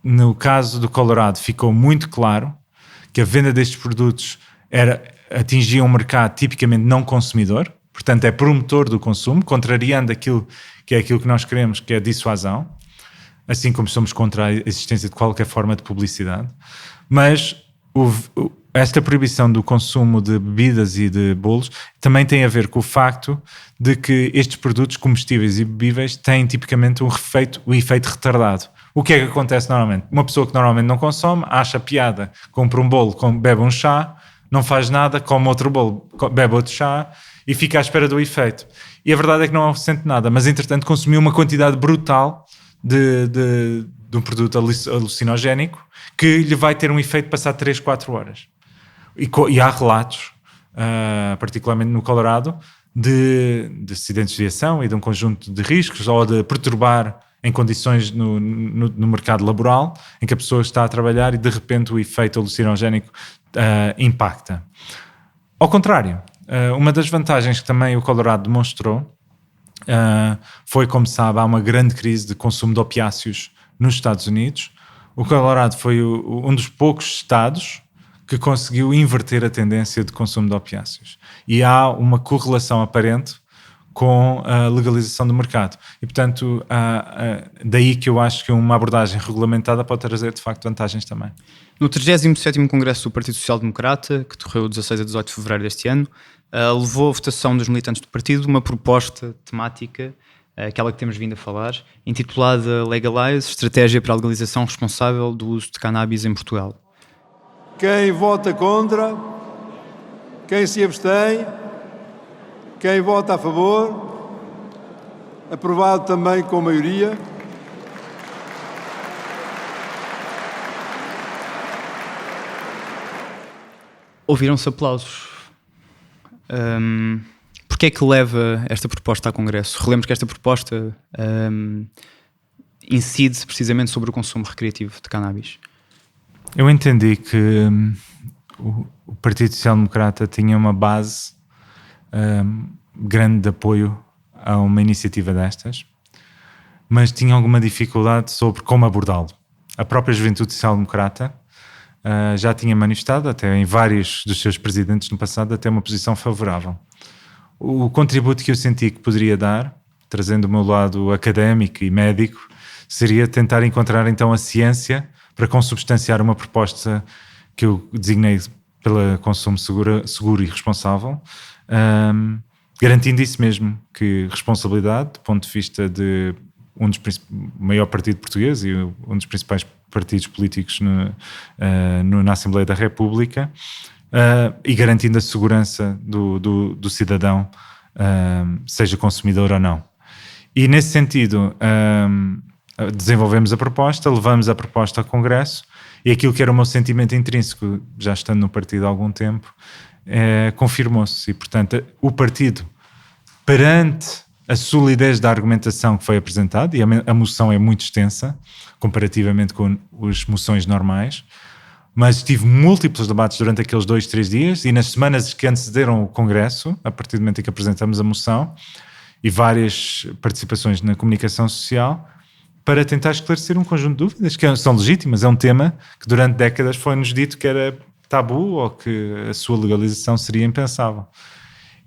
No caso do Colorado ficou muito claro que a venda destes produtos atingia um mercado tipicamente não consumidor, portanto é promotor do consumo, contrariando aquilo que nós queremos, que é a dissuasão, assim como somos contra a existência de qualquer forma de publicidade. Mas esta proibição do consumo de bebidas e de bolos também tem a ver com o facto de que estes produtos comestíveis e bebíveis têm tipicamente um efeito retardado. O que é que acontece normalmente? Uma pessoa que normalmente não consome, acha piada, compra um bolo, bebe um chá, não faz nada, come outro bolo, bebe outro chá e fica à espera do efeito. E a verdade é que não sente nada, mas entretanto consumiu uma quantidade brutal de um produto alucinogénico que lhe vai ter um efeito passado 3, 4 horas. E há relatos, particularmente no Colorado, de acidentes de aviação e de um conjunto de riscos ou de perturbar em condições no mercado laboral em que a pessoa está a trabalhar e de repente o efeito alucinogénico impacta. Ao contrário, uma das vantagens que também o Colorado demonstrou foi, como sabe, há uma grande crise de consumo de opiáceos nos Estados Unidos. O Colorado foi um dos poucos estados que conseguiu inverter a tendência de consumo de opiáceos. E há uma correlação aparente com a legalização do mercado. E, portanto, daí que eu acho que uma abordagem regulamentada pode trazer, de facto, vantagens também. No 37º Congresso do Partido Social Democrata, que decorreu 16 a 18 de fevereiro deste ano, levou a votação dos militantes do partido uma proposta temática, aquela que temos vindo a falar, intitulada Legalize, Estratégia para a Legalização Responsável do Uso de Cannabis em Portugal. Quem vota contra? Quem se abstém? Quem vota a favor? Aprovado também com maioria. Ouviram-se aplausos. Porquê é que leva esta proposta ao Congresso? Relembro que esta proposta incide precisamente sobre o consumo recreativo de cannabis? Eu entendi que o Partido Social Democrata tinha uma base grande de apoio a uma iniciativa destas, mas tinha alguma dificuldade sobre como abordá-lo. A própria Juventude Social Democrata já tinha manifestado, até em vários dos seus presidentes no passado, até uma posição favorável. O contributo que eu senti que poderia dar, trazendo o meu lado académico e médico, seria tentar encontrar então a ciência para consubstanciar uma proposta que eu designei pela consumo seguro e responsável, garantindo isso mesmo, que responsabilidade, do ponto de vista de maior partido português e um dos principais partidos políticos na Assembleia da República, e garantindo a segurança do cidadão, seja consumidor ou não. E nesse sentido, desenvolvemos a proposta, levamos a proposta ao Congresso, e aquilo que era o meu sentimento intrínseco, já estando no partido há algum tempo, confirmou-se. E, portanto, o partido, perante a solidez da argumentação que foi apresentada, e a moção é muito extensa, comparativamente com as moções normais, mas tive múltiplos debates durante aqueles 2-3 dias, e nas semanas que antecederam o Congresso, a partir do momento em que apresentamos a moção, e várias participações na comunicação social, para tentar esclarecer um conjunto de dúvidas que são legítimas. É um tema que durante décadas foi-nos dito que era tabu ou que a sua legalização seria impensável.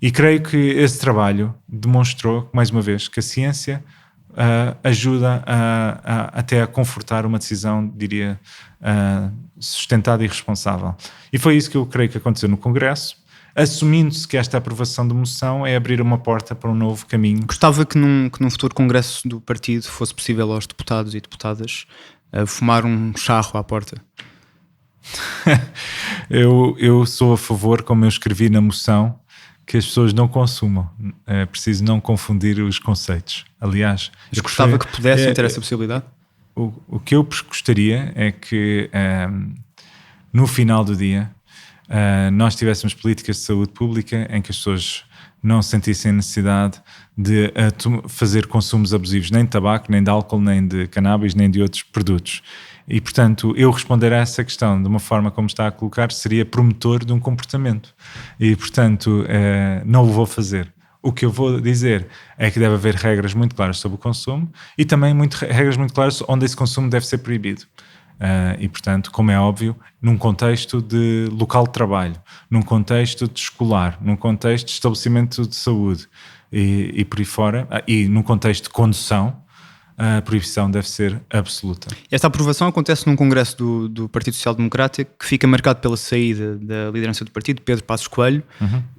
E creio que esse trabalho demonstrou, mais uma vez, que a ciência ajuda até a confortar uma decisão, diria, sustentada e responsável. E foi isso que eu creio que aconteceu no Congresso, assumindo-se que esta aprovação de moção é abrir uma porta para um novo caminho. Gostava que num futuro congresso do partido fosse possível aos deputados e deputadas fumar um charro à porta. Eu sou a favor, como eu escrevi na moção, que as pessoas não consumam. É preciso não confundir os conceitos. Aliás, mas gostava que pudessem ter essa possibilidade? O que eu gostaria é que no final do dia nós tivéssemos políticas de saúde pública em que as pessoas não sentissem necessidade de fazer consumos abusivos, nem de tabaco, nem de álcool, nem de cannabis, nem de outros produtos. E, portanto, eu responder a essa questão de uma forma como está a colocar seria promotor de um comportamento. E, portanto, não o vou fazer. O que eu vou dizer é que deve haver regras muito claras sobre o consumo e também regras muito claras onde esse consumo deve ser proibido. E, portanto, como é óbvio, num contexto de local de trabalho, num contexto de escolar, num contexto de estabelecimento de saúde e por aí fora, e num contexto de condução, a proibição deve ser absoluta. Esta aprovação acontece num congresso do Partido Social Democrata que fica marcado pela saída da liderança do partido, Pedro Passos Coelho,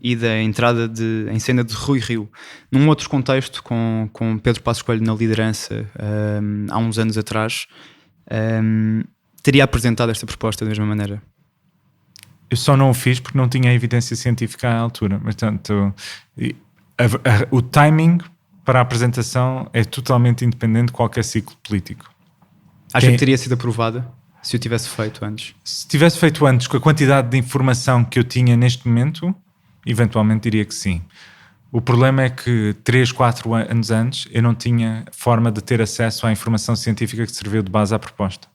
e da entrada em cena de Rui Rio. Num outro contexto, com Pedro Passos Coelho na liderança há uns anos atrás, teria apresentado esta proposta da mesma maneira? Eu só não o fiz porque não tinha evidência científica à altura. Portanto, o timing para a apresentação é totalmente independente de qualquer ciclo político. Acha que teria sido aprovada se o tivesse feito antes? Se tivesse feito antes, com a quantidade de informação que eu tinha neste momento, eventualmente diria que sim. O problema é que 3-4 anos antes eu não tinha forma de ter acesso à informação científica que serviu de base à proposta.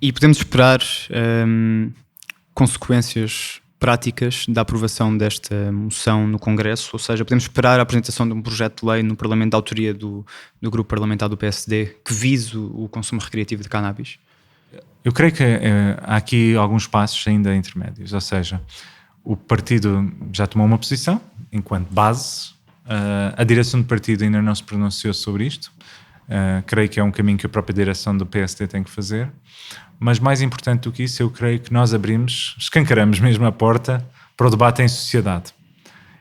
E podemos esperar consequências práticas da aprovação desta moção no Congresso, ou seja, podemos esperar a apresentação de um projeto de lei no Parlamento de autoria do grupo parlamentar do PSD que vise o consumo recreativo de cannabis? Eu creio que há aqui alguns passos ainda intermédios, ou seja, o partido já tomou uma posição enquanto base, a direção do partido ainda não se pronunciou sobre isto, creio que é um caminho que a própria direção do PSD tem que fazer. Mas mais importante do que isso, eu creio que nós escancaramos mesmo a porta para o debate em sociedade.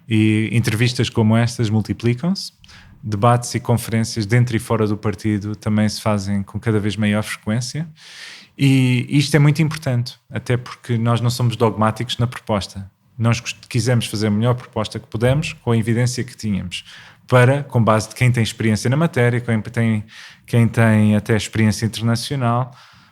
E entrevistas como estas multiplicam-se, debates e conferências dentro e fora do partido também se fazem com cada vez maior frequência. E isto é muito importante, até porque nós não somos dogmáticos na proposta. Nós quisemos fazer a melhor proposta que pudemos com a evidência que tínhamos, com base de quem tem experiência na matéria, quem tem até experiência internacional,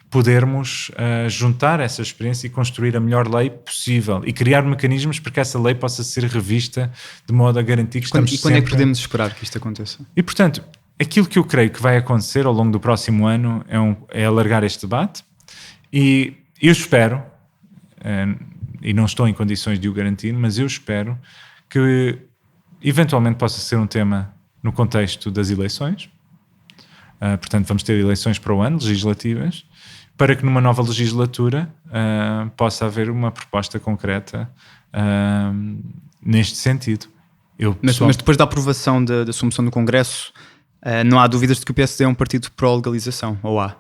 podermos juntar essa experiência e construir a melhor lei possível e criar mecanismos para que essa lei possa ser revista de modo a garantir que estamos sempre... E quando é que podemos esperar que isto aconteça? E, portanto, aquilo que eu creio que vai acontecer ao longo do próximo ano é alargar este debate, e eu espero, e não estou em condições de o garantir, mas eu espero que eventualmente possa ser um tema no contexto das eleições. Portanto, vamos ter eleições para o ano, legislativas, para que numa nova legislatura possa haver uma proposta concreta neste sentido. Mas depois da aprovação da submissão do Congresso, não há dúvidas de que o PSD é um partido pró-legalização, ou há?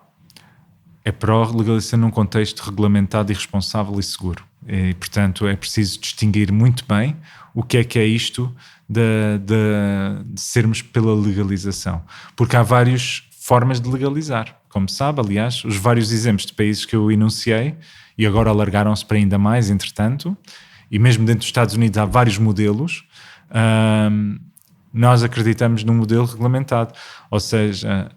É pró-legalização num contexto regulamentado e responsável e seguro. E, portanto, é preciso distinguir muito bem o que é isto de sermos pela legalização. Porque há várias formas de legalizar. Como sabe, aliás, os vários exemplos de países que eu enunciei, e agora alargaram-se para ainda mais, entretanto, e mesmo dentro dos Estados Unidos há vários modelos. Nós acreditamos num modelo regulamentado. Ou seja,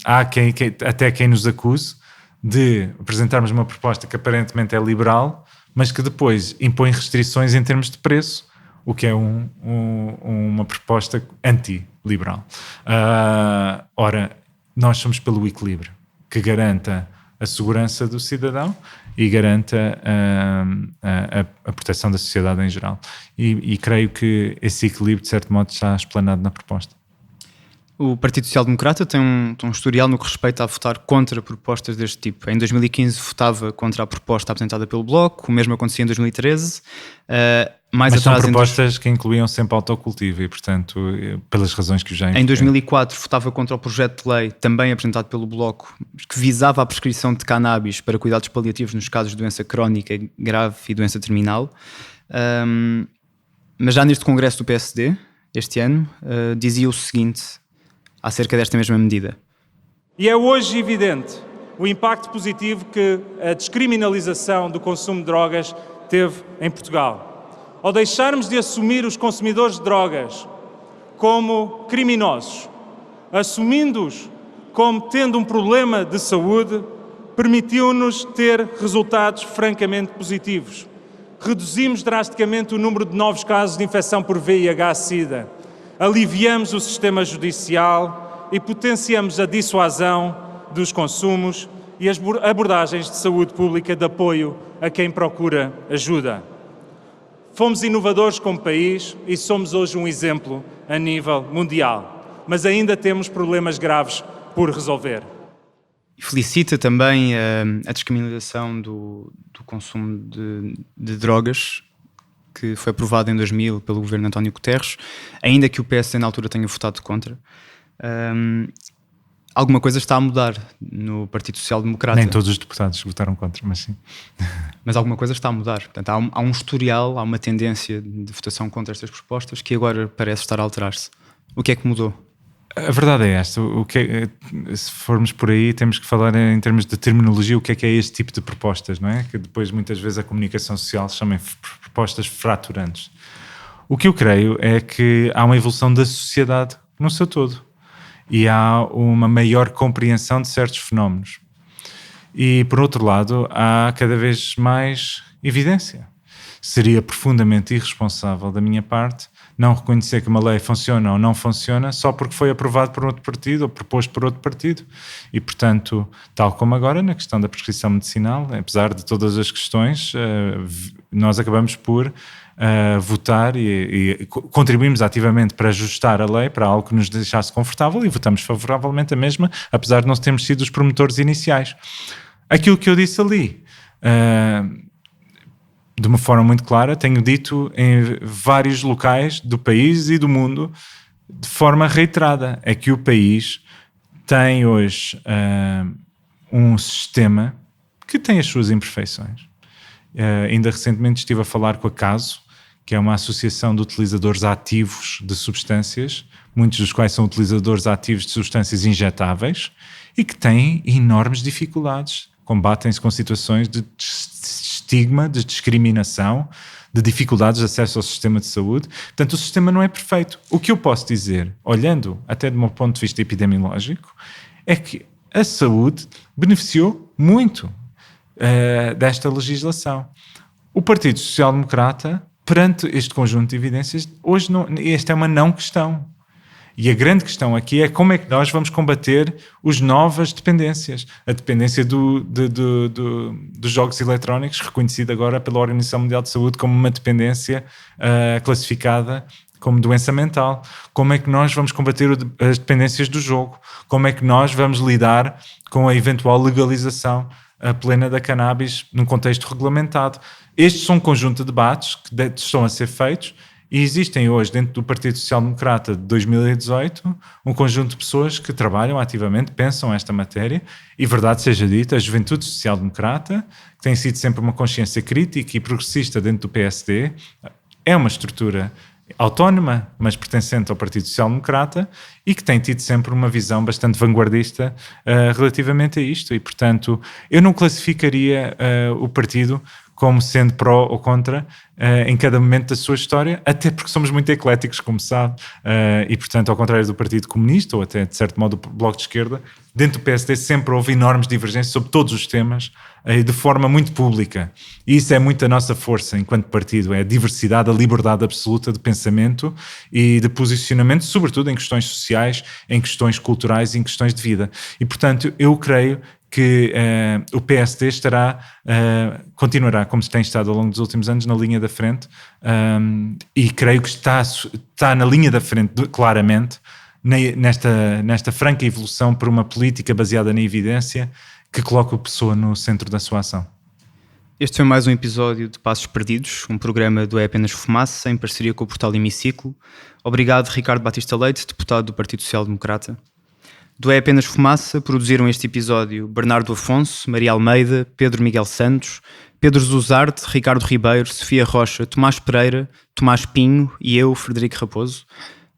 há até quem nos acuse de apresentarmos uma proposta que aparentemente é liberal, mas que depois impõe restrições em termos de preço, o que é uma proposta anti-liberal. Ora, nós somos pelo equilíbrio, que garanta a segurança do cidadão e garanta a proteção da sociedade em geral. E creio que esse equilíbrio, de certo modo, está explanado na proposta. O Partido Social Democrata tem um historial no que respeita a votar contra propostas deste tipo. Em 2015 votava contra a proposta apresentada pelo Bloco, o mesmo acontecia em 2013. Mas são propostas que incluíam sempre autocultivo e, portanto, pelas razões que já... Em 2004 votava contra o projeto de lei, também apresentado pelo Bloco, que visava a prescrição de cannabis para cuidados paliativos nos casos de doença crónica grave e doença terminal. Mas já neste congresso do PSD, este ano, dizia o seguinte acerca desta mesma medida. E é hoje evidente o impacto positivo que a descriminalização do consumo de drogas teve em Portugal. Ao deixarmos de assumir os consumidores de drogas como criminosos, assumindo-os como tendo um problema de saúde, permitiu-nos ter resultados francamente positivos. Reduzimos drasticamente o número de novos casos de infecção por VIH-Sida, aliviamos o sistema judicial e potenciamos a dissuasão dos consumos e as abordagens de saúde pública de apoio a quem procura ajuda. Fomos inovadores como país e somos hoje um exemplo a nível mundial, mas ainda temos problemas graves por resolver. Felicita também a descriminalização do consumo de drogas, que foi aprovado em 2000 pelo governo António Guterres, ainda que o PSD na altura tenha votado contra. Alguma coisa está a mudar no Partido Social Democrata. Nem todos os deputados votaram contra, mas sim. Mas alguma coisa está a mudar. Portanto, há um historial, há uma tendência de votação contra estas propostas que agora parece estar a alterar-se. O que é que mudou? A verdade é esta. Se formos por aí, temos que falar em termos de terminologia o que é este tipo de propostas, não é? Que depois muitas vezes a comunicação social chama propostas fraturantes. O que eu creio é que há uma evolução da sociedade no seu todo e há uma maior compreensão de certos fenómenos. E, por outro lado, há cada vez mais evidência. Seria profundamente irresponsável da minha parte não reconhecer que uma lei funciona ou não funciona só porque foi aprovado por outro partido ou proposto por outro partido. E, portanto, tal como agora na questão da prescrição medicinal, apesar de todas as questões, nós acabamos por votar e contribuímos ativamente para ajustar a lei para algo que nos deixasse confortável e votamos favoravelmente a mesma, apesar de não termos sido os promotores iniciais. Aquilo que eu disse ali, de uma forma muito clara, tenho dito em vários locais do país e do mundo de forma reiterada, é que o país tem hoje um sistema que tem as suas imperfeições. Ainda recentemente estive a falar com a Caso, que é uma associação de utilizadores ativos de substâncias, muitos dos quais são utilizadores ativos de substâncias injetáveis e que têm enormes dificuldades, combatem-se com situações de estigma, de discriminação, de dificuldades de acesso ao sistema de saúde. Portanto, o sistema não é perfeito. O que eu posso dizer, olhando até do meu ponto de vista epidemiológico, é que a saúde beneficiou muito desta legislação. O Partido Social Democrata, perante este conjunto de evidências, hoje esta é uma não questão. E a grande questão aqui é como é que nós vamos combater as novas dependências. A dependência dos jogos eletrónicos, reconhecida agora pela Organização Mundial de Saúde como uma dependência classificada como doença mental. Como é que nós vamos combater as dependências do jogo? Como é que nós vamos lidar com a eventual legalização plena da cannabis num contexto regulamentado? Estes são um conjunto de debates que estão a ser feitos. E existem hoje, dentro do Partido Social Democrata de 2018, um conjunto de pessoas que trabalham ativamente, pensam esta matéria, e verdade seja dita, a Juventude Social Democrata, que tem sido sempre uma consciência crítica e progressista dentro do PSD, é uma estrutura autónoma, mas pertencente ao Partido Social Democrata, e que tem tido sempre uma visão bastante vanguardista relativamente a isto. E, portanto, eu não classificaria o partido como sendo pró ou contra em cada momento da sua história, até porque somos muito ecléticos, como sabe, e portanto, ao contrário do Partido Comunista, ou até de certo modo do Bloco de Esquerda, dentro do PSD sempre houve enormes divergências sobre todos os temas, de forma muito pública. E isso é muito a nossa força enquanto partido, é a diversidade, a liberdade absoluta de pensamento e de posicionamento, sobretudo em questões sociais, em questões culturais e em questões de vida. E portanto, eu creio que o PSD continuará, como tem estado ao longo dos últimos anos, na linha da frente, e creio que está na linha da frente, claramente, nesta franca evolução por uma política baseada na evidência que coloca a pessoa no centro da sua ação. Este foi mais um episódio de Passos Perdidos, um programa do É Apenas Fumaça, em parceria com o portal Hemiciclo. Obrigado, Ricardo Batista Leite, deputado do Partido Social Democrata. Do É Apenas Fumaça produziram este episódio Bernardo Afonso, Maria Almeida, Pedro Miguel Santos, Pedro Zuzarte, Ricardo Ribeiro, Sofia Rocha, Tomás Pereira, Tomás Pinho e eu, Frederico Raposo.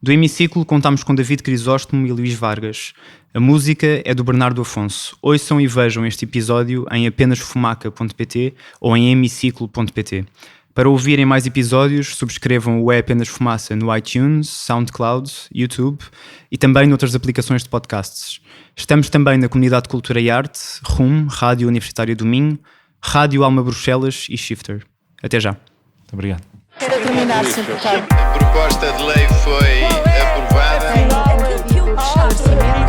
Do Hemiciclo contámos com David Crisóstomo e Luís Vargas. A música é do Bernardo Afonso. Ouçam e vejam este episódio em apenasfumaca.pt ou em hemiciclo.pt. Para ouvirem mais episódios, subscrevam o É Apenas Fumaça no iTunes, SoundCloud, YouTube e também noutras aplicações de podcasts. Estamos também na Comunidade de Cultura e Arte, RUM, Rádio Universitária do Minho, Rádio Alma Bruxelas e Shifter. Até já. Muito obrigado. Quero terminar, Sr. Deputado. A proposta de lei foi aprovada. Orçamento.